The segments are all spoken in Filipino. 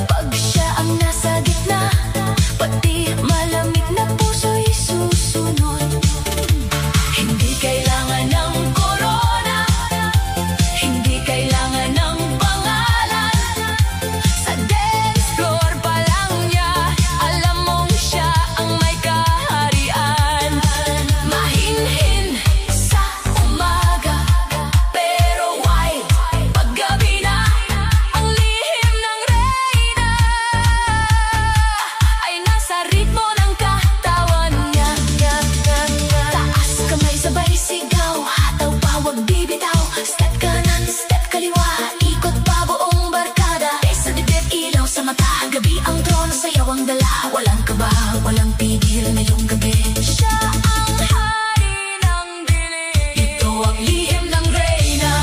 Kapag siya ang nasa gitna, pati malamig na puso'y susunod. Hindi kailangan ng corona, hindi kailangan ng pangalan. Sa dance floor pa lang niya, alam mong siya ang may kaharian. Mahinhin sa umaga, pero wild paggabi na. Ang lihim ng reyna ay nasa ritmo ng katawan niya. Taas kamay sabay sigaw, hataw pa wag bibitaw. Step kanan, step kaliwa, ikot pa buong barkada. Sa dibdib ilaw sa mata, gabi ang trono, sayaw ang dala. Walang kaba, walang pigil ngayong gabi. Siya ang hari ng dilim. Ito ang lihim ng reyna,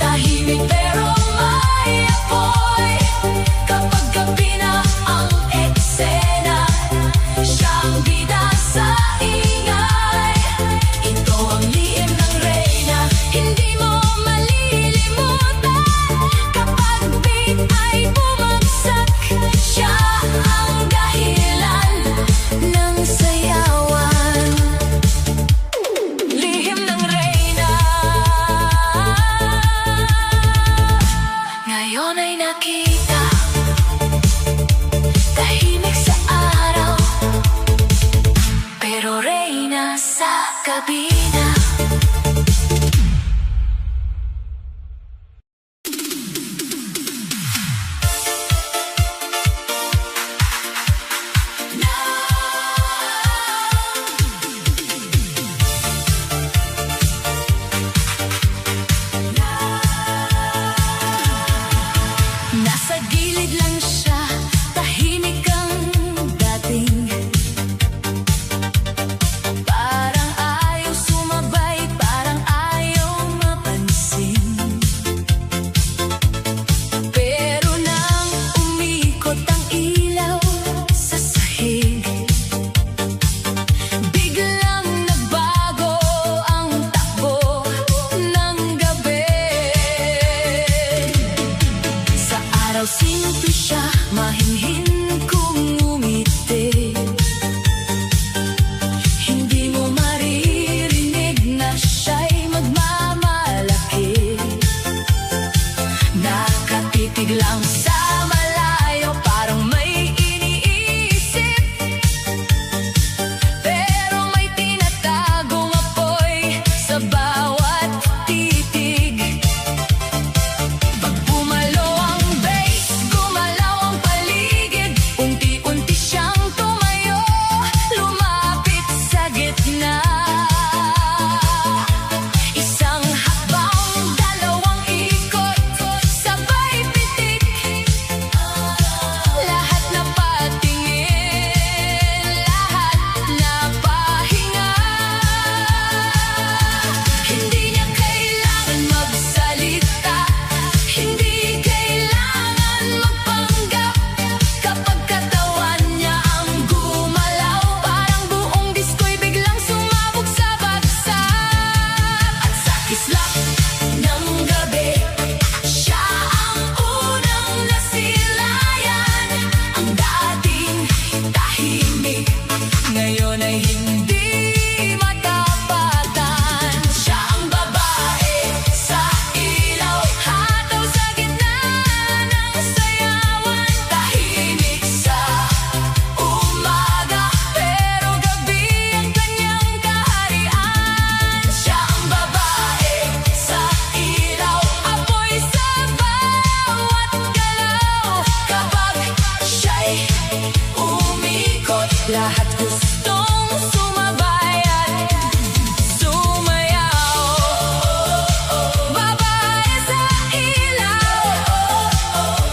tahimik pero may apoy. Kapag gabi na ang eksena, siya ang bida sa ingay. Ito ang lihim ng reyna, hindi mo malilimutan. Kapag beat ay bumagsak, siya ang dahilan ng sayawan. Lihim ng reyna, ngayon ay nakita. Tahimik sa araw, pero reyna sa kabina. Nasa gilid lang siya, tahimik ang dating. Parang ayaw sumabay, parang ayaw mapansin. Pero nang umikot ang ilaw sa sahig, biglang nagbago ang takbo ng gabi. Sa araw simple siya, mahinhin kung umiti. Hindi mo maririnig na siya'y magmamalaki. Nakatitig lang sa malayo, parang may iniisip. Pero may tinatagong apoy sa bawat titig. Pag bumalo ang bass, gumalaw ang paligid. Unti-unti siyang tumayo, lumapit sa gitna. Isang hakbang, dalawang ikot, sabay pitik. Lahat na patingin, lahat na pahinga. Hindi niya kailangan magsalita, hindi kailangan magpanggap. Kapag katawan niya ang gumalaw, parang buong disko'y biglang sumabog sa bagsak. At sa kislap ng gabi, siya ang unang nasilayan. Ang dating tahimik, ngayon ay hindi matapatan. Siya ang babae sa ilaw, hataw sa gitna ng sayawan. Tahimik sa umaga, pero gabi ang kanyang kaharian. Siya ang babae sa ilaw, apoy sa bawat galaw. Kapag siya'y umikot, lahat gustong sumabay at sumayaw. Babae sa ilaw,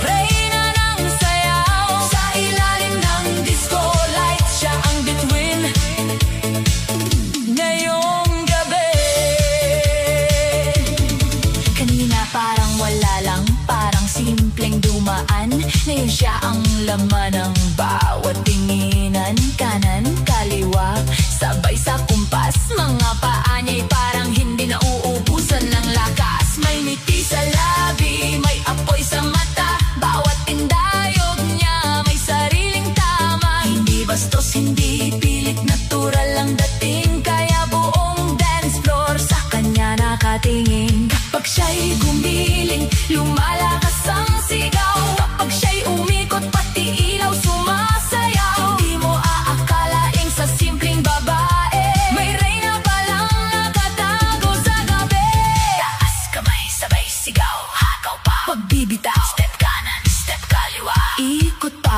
reyna ng sayaw. Sa ilalim ng disco light, siya ang bituin ngayong gabi. Kanina parang wala lang, parang simpleng dumaan. Ngayon siya ang laman ng bawat tinginan. Kanan, kaliwa, sabay sa kumpas. Mga paa niya'y parang hindi nauubusan ng lakas. May ngiti sa labi, may apoy sa mata. Bawat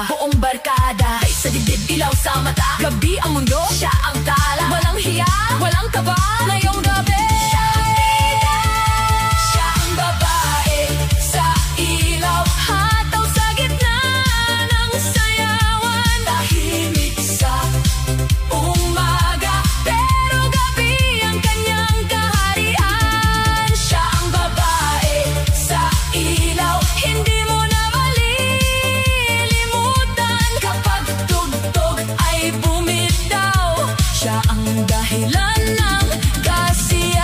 buong barkada. Ay sa dibdib, ilaw sa mata, gabi ang mundo, siya ang tala. Walang hiya, walang kaba, ngayong gabi siya ang babae sa ilaw. Hataw sa gitna ng sayawan, tahimik sa umaga, pero gabi ang kanyang kaharian. Siya ang babae sa ilaw, hindi mo na malilimutan. Kapag tugtog ay bumitaw, siya ang dahilan ng kasiyahan.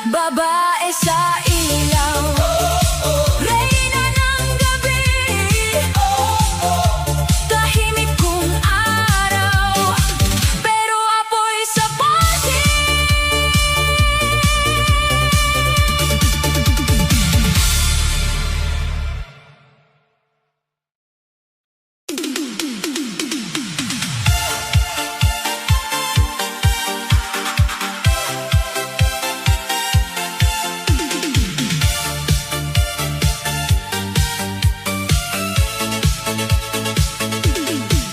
Babae sa ilaw, reyna ng gabi, tahimik kung araw, pero apoy sa party.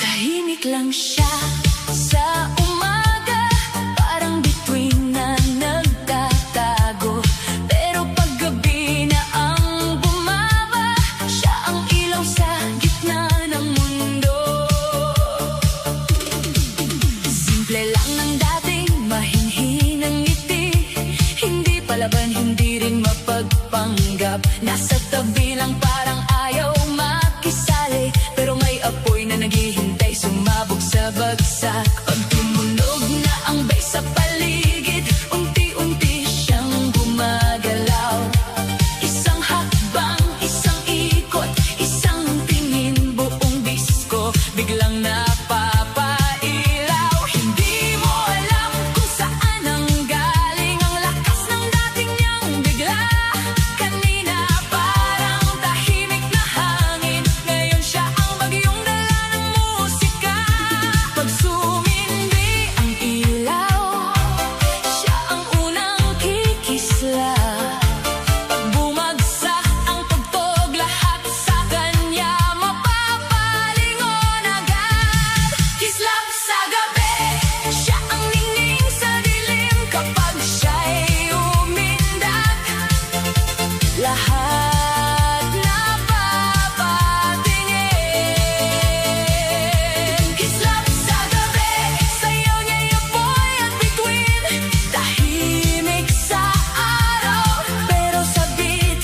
Tahimik lang siya sa umaga, parang bituin na nagtatago. Pero pag gabi na ang bumaba, siya ang ilaw sa gitna ng mundo. Simple lang ng dating mahinhinang ngiti, hindi palaban, hindi rin mapagpanggap. Nasa tabi lang parang ayaw makisali, pero may apoy na naghihintay sumabog sa bagsak. Pag tumunog na ang bass sa paligid, unti-unti siyang gumagalaw. Isang hakbang, isang ikot, isang tingin, buong disko biglang napapailaw. Hindi mo alam kung saan ang galing ang lakas ng dating niyang bigla. Kanina parang tahimik na hangin, ngayon siya ang bagyong dala ng musika. Pag sumindi ang ilaw, siya ang unang kikisla. Pag bumagsak ang tugtog, lahat sa kanya mapapalingon agad. Kislap sa gabi, siya ang ningning sa dilim. Kapag siya'y umindak, lahat napapatingin. Kislap sa gabi, sayaw niya'y apoy at bituin. Tahimik sa araw, pero sa beat,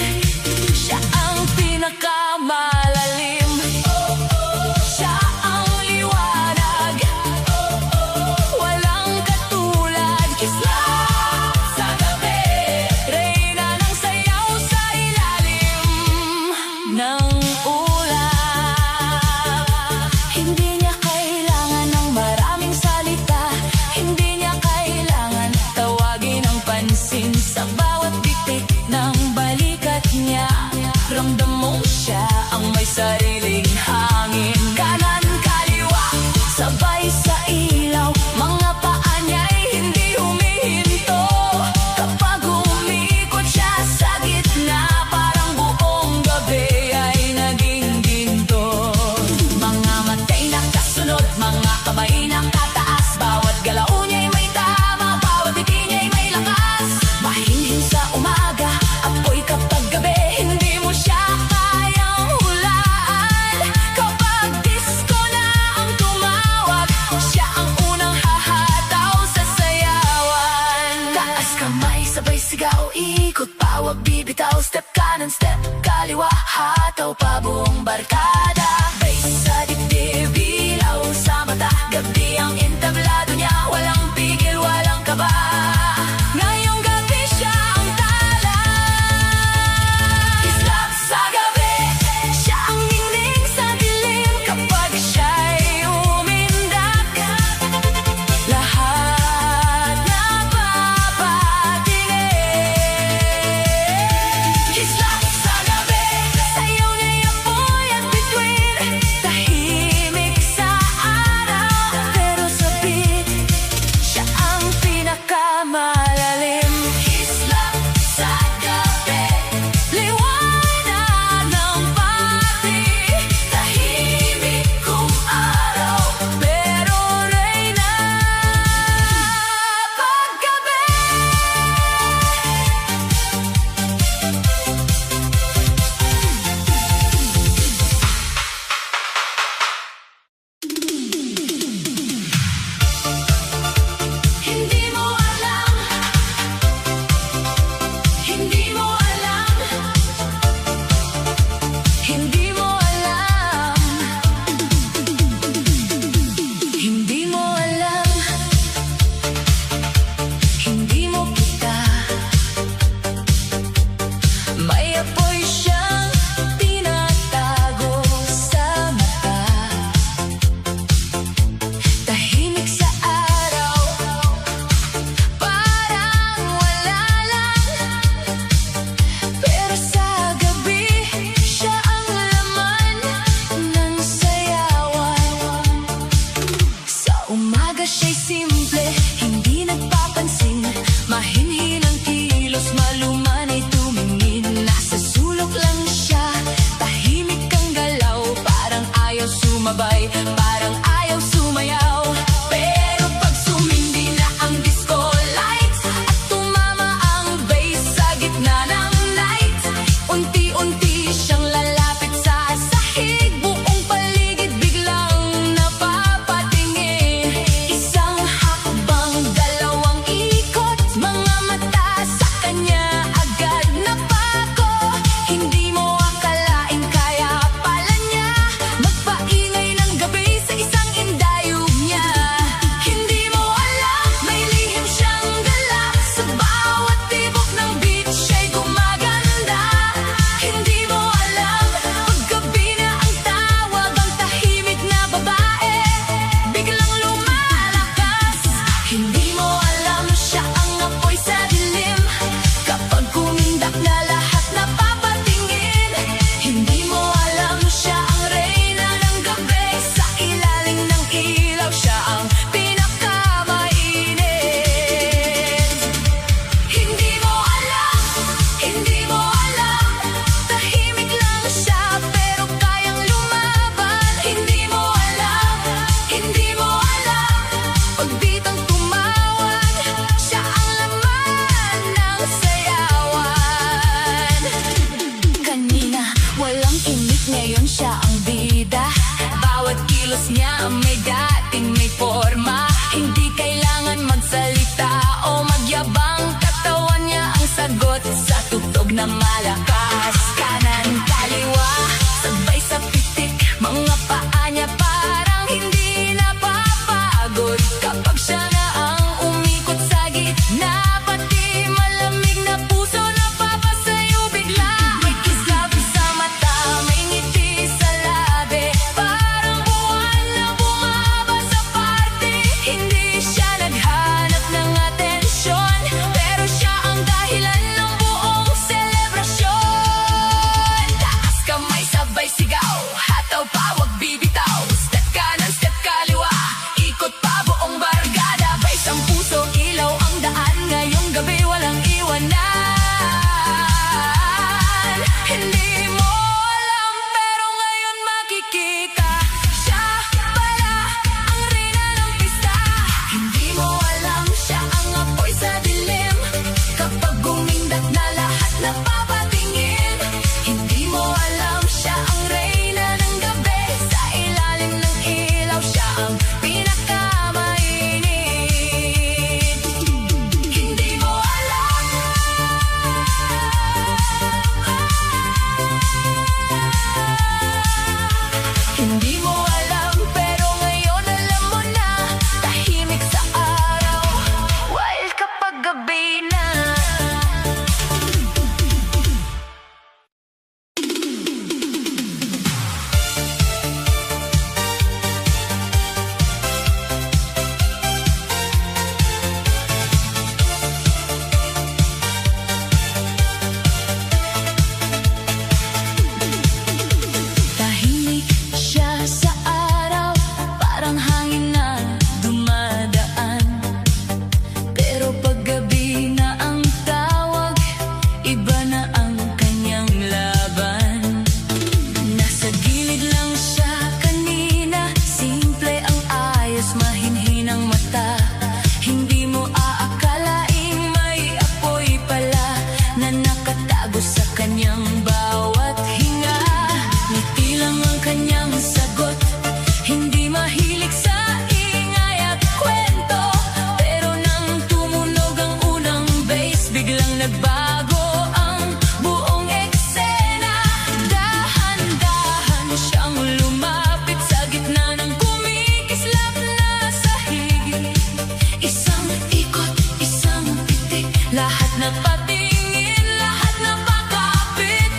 siya ang pinakamalalim. Siya ang liwanag, walang katulad. Kislap sa gabi, reyna ng sayaw sa ilalim ng ulap. Hindi niya kailangan ng maraming salita, hindi niya kailangan tawagin ang pansin. Sa bawat bitik ng balikat niya, ramdam mo siya ang may sariling hangin. Kanan, kaliwa, sabay sa ilaw, mga paa niya'y hindi humihinto. Kapag umikot siya sa gitna, parang buong gabi ay naging ginto. Mga matay nakasunod, mga kamay nakataas, bawat galaw niya'y may tama, bawat ngiti niya'y may lakas. Mahinhin sa umaga, apoy kapag gabi, hindi mo siya kayang hulaan. Kapag disco na ang tumawag, siya ang unang hahataw sa sayawan. Taas kamay, sabay sigaw, ikot pa, wag bibitaw. Step kanan, step kaliwa, hataw pa buong barkada. Bass sa dibdib, ilaw sa mata, gabi ang entablado niya, walang pigil, walang kaba. Ngayong gabi siya ang tala. Kislap sa gabi, siya ang ningning sa dilim. Kapag siya'y umindak, lahat napapatingin. Kislap sa gabi, sayaw niya'y apoy at bituin. Tahimik sa araw, pero sa beat, siya ang pinakama sumabay, parang ayaw sumayaw. Pero pag sumindi na ang disco lights at tumama ang bass sa gitna ng night, unti-unti siyang lalapit sa sahig. Buong paligid biglang napapatingin. Isang hakbang, dalawang ikot, mga mata sa kanya agad napako. Hindi mo akalain kaya pala niya magpaingay ng gabi sa isang indayog niya. Hindi mo alam, may lihim siyang dala, sa bawat tibok ng beat siya'y gumaganda. Hindi mo alam, paggabi na ang tawag, ang tahimik na babae biglang lumalakas. Hindi mo alam, siya ang apoy sa dilim, kapag kumindak na lahat napapatingin. Hindi mo alam, siya ang reyna ng gabi, sa ilalim ng ilaw siya ang pinakamainit. Hindi mo alam, hindi mo alam, tahimik lang siya pero kayang lumaban. Hindi mo alam, hindi mo alam, pag bitang tumawag, siya ang laman ng sayawan. Kanina walang imik, ngayon siya ang bida. Bawat kilos niya may dating may forma. Hindi kailangan magsalita o magyabang, katawan niya ang sagot sa tugtog na malakas. Kanan, kaliwa, sabay sa pitik, mga paa niya parang hindi napapagod. Kapag siya na ang umikot sa gitna, pati malamig na puso napapasayo bigla. May kislap sa mata, may ngiti sa labi, parang buwan na bumaba sa party. Hindi siya naghanap ng atensyon, pero siya ang dahilan ng buong selebrasyon. Taas kamay, sabay sigaw, hataw pa, wag bibitaw. Step kanan, step kaliwa, ikot pa buong barkada. Bays ang puso, ilaw ang daan, ngayong gabi walang iwanan. Hindi mo alam, pero ngayon makikita, siya pala ang reyna ng pista. Hindi mo alam, siya ang apoy sa dilim, kapag gumindak na lahat napapatingin. Hindi mo alam, siya ang reyna ng gabi, sa ilalim ng ilaw siya ang pinakamainit. Hindi mo alam, hindi mo alam, pero ngayon alam mo na. Tahimik sa araw, wild kapag gabi na. Tahimik siya sa araw, parang hangin na dumadaan. Pero paggabi na ang tawag, iba na ang kanyang laban. Nasa gilid lang siya kanina, simple ang ayos, mahinhinang mata. Hindi mo aakalaing may apoy pala na nakatago sa kanyang bawat hinga. Ngiti lang ang kanyang sagot, hindi mahilig sa ingay at kwento. Pero nang tumunog ang unang bass, biglang nagbago ang buong eksena. Dahan-dahan siyang lumapit sa gitna ng kumikislap na sahig. Isang ikot, isang pitik, lahat napatingin, lahat napakapit.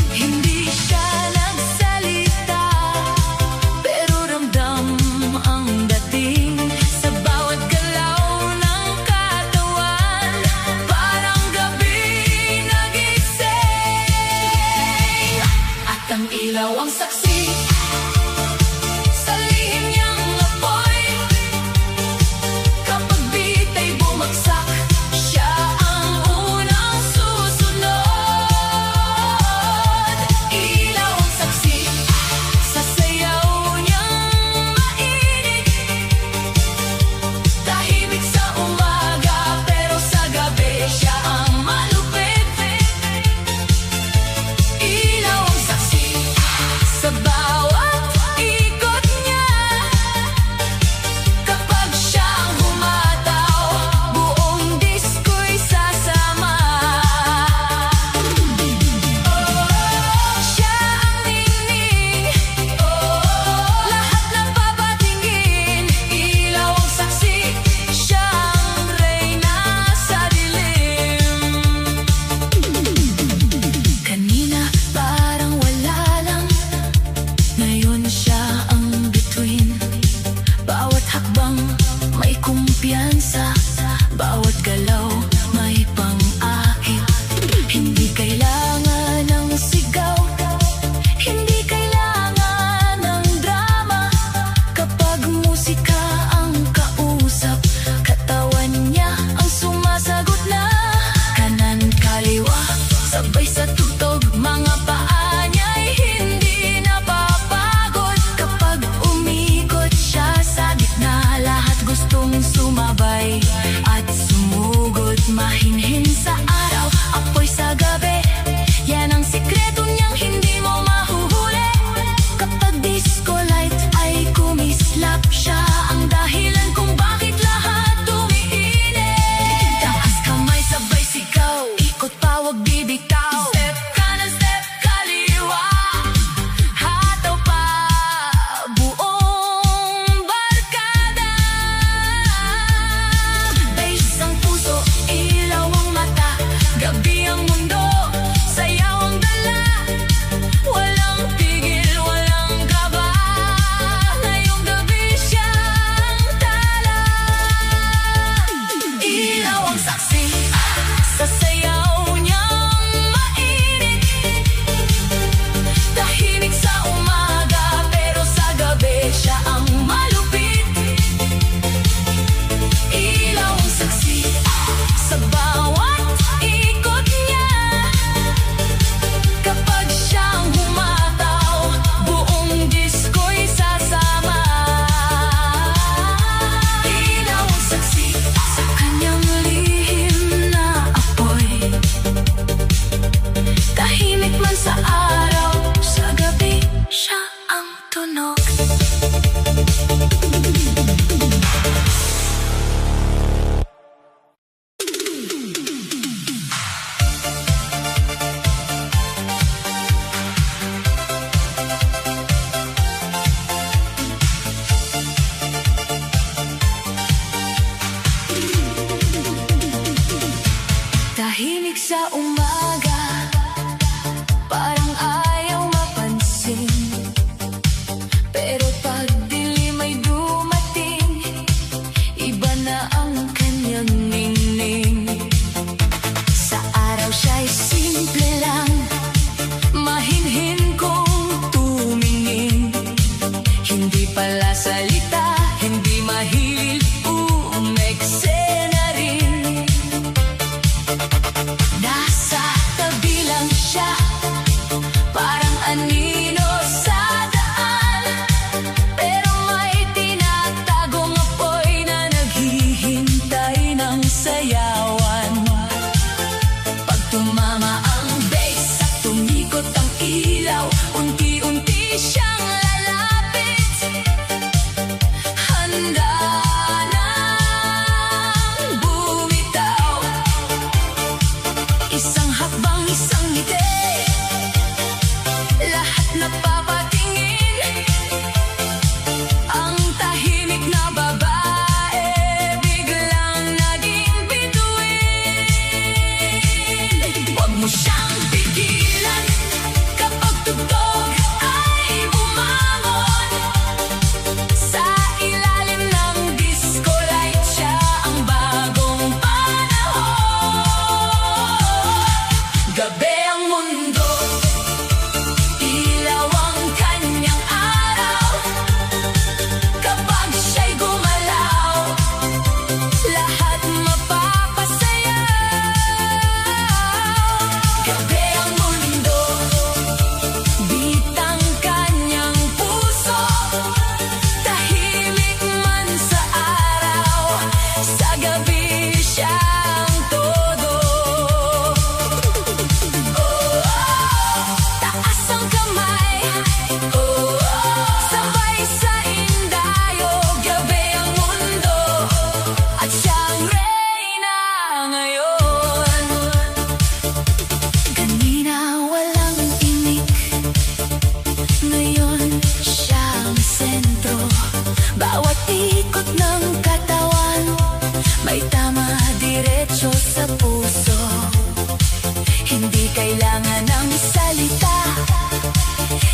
Hindi siya nagsalita, pero ramdam ang dating sa bawat galaw ng katawan. Parang gabi nagising, at ang ilaw ang saksi sa lihim niyang apoy. Kapag beat ay bumagsak, siya ang unang susunod. Ilaw ang saksi sa sayaw niya.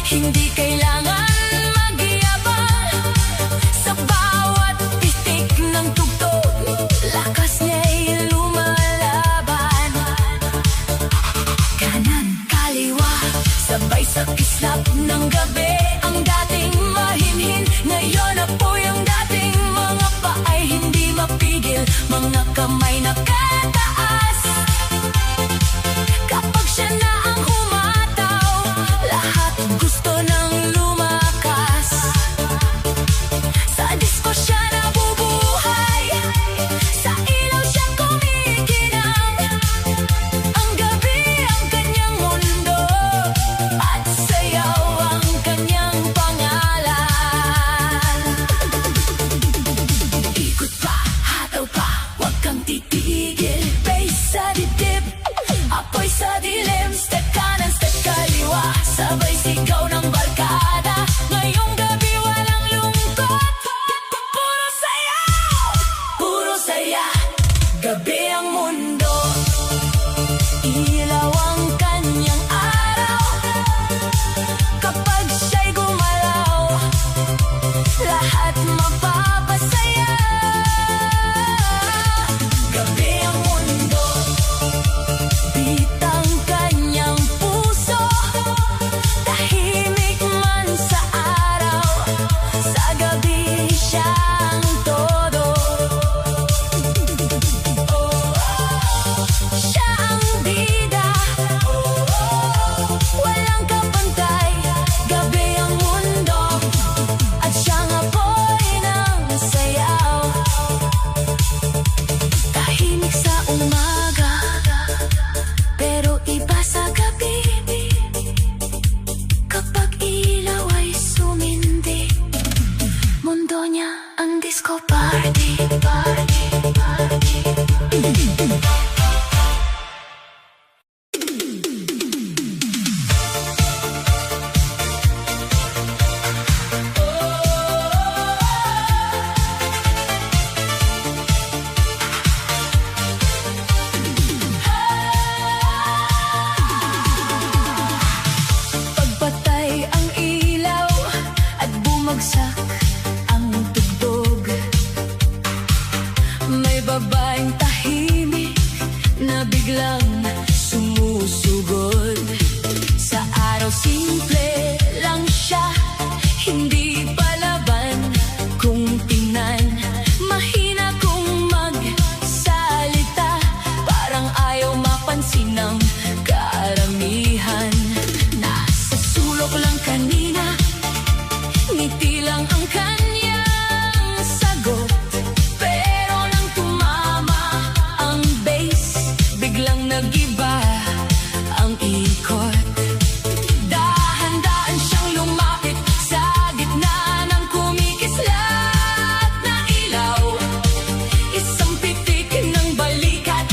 Hindi kailangan magyabang. Sa bawat pitik ng tugtog, lakas niya'y lumalaban. Kanan, kaliwa, sabay sa kislap ng gabi. Ang dating mahinhin, ngayon apoy ang dating mga paay hindi mapigil, mga kamay nakataas. Kapag siya na ang humataw, lahat gusto nang lumakas. Sa disco siya nabubuhay, sa ilaw siya kumikinang. Ang gabi ang kanyang mundo, at sayaw ang kanyang pangalan. Ikot pa, hataw pa, huwag kang titigil. Bass sa dibdib, apoy sa dilim. Step kanan, step kaliwa, sabay sigaw ng barkada. Ngayong gabi walang lungkot, puro saya, puro saya. Gabi ang mundo, ilaw ang kanyang araw. Kapag siya'y gumalaw, lahat mapapasaya. Gabi ang mundo, bitang kanyang puso. Tahimik man sa araw, sa gabi siyang todo. Siya ang bida, walang kapantay. Gabi ang mundo, at siyang apoy ng sayaw. Tahimik sa umaga, pero iba sa gabi. Kapag ilaw ay sumindi, mundo niya ang disco party, party, party. Pagpatay ang ilaw at bumagsak ang tugtog, may babaeng tahimik na biglang sumusugod. Sa araw simple lang siya, hindi palaban kung tingnan. Mahina kung magsalita, parang ayaw mapansin ng karamihan. Nasa sulok lang kanina, ngiti lang ang kanyang sagot. Pero nang tumama ang bass, biglang nag-iba ang ikot. Dahan-dahan siyang lumapit sa gitna ng kumikislat na ilaw. Isang pitik ng balikat,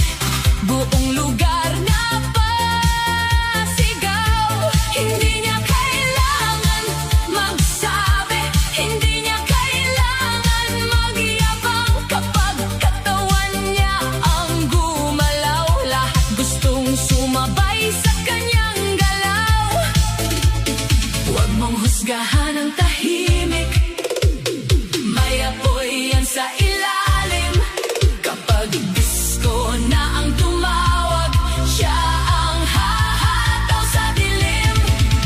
buong lugar na pasigaw. Hindi niya kailangan magsabi, hindi niya kailangan magyabang. Kapag katawan niya ang gumalaw, lahat gustong sumabay sa kanyang galaw. Huwag mong husgahan ang tahimik, may apoy yan sa ilalim. Kapag disco na ang tumawag, siya ang hahataw sa dilim.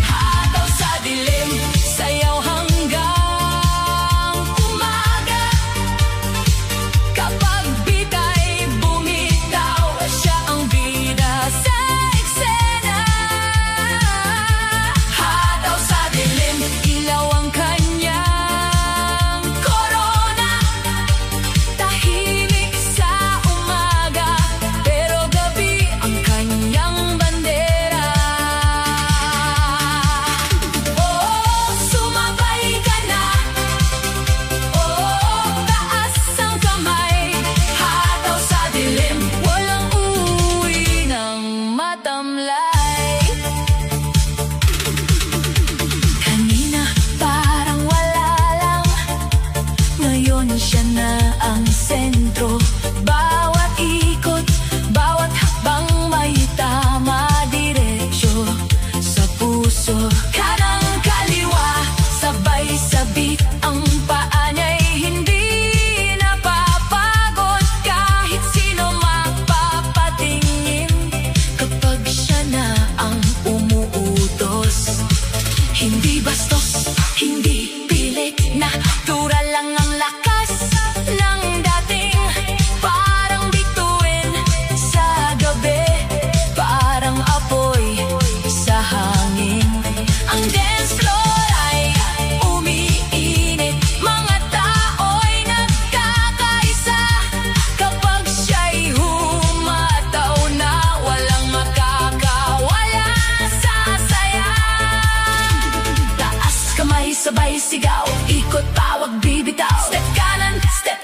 Hataw sa dilim, sayaw hanggang umaga. Kapag bita'y bumitaw, siya ang bida sa eksena. Hataw sa dilim, ilaw ang kanya Hindi bastos, hindi pilit, natural lang ang lakas ng dating. Parang bituin sa gabi, parang apoy sa hangin. Ang dance floor ay umiinit, mga tao'y nagkakaisa. Kapag siya'y humataw na, walang makakawala sa saya. Taas kamay, sabay sigaw, ikot, tawag, bibitaw. Step kanan, step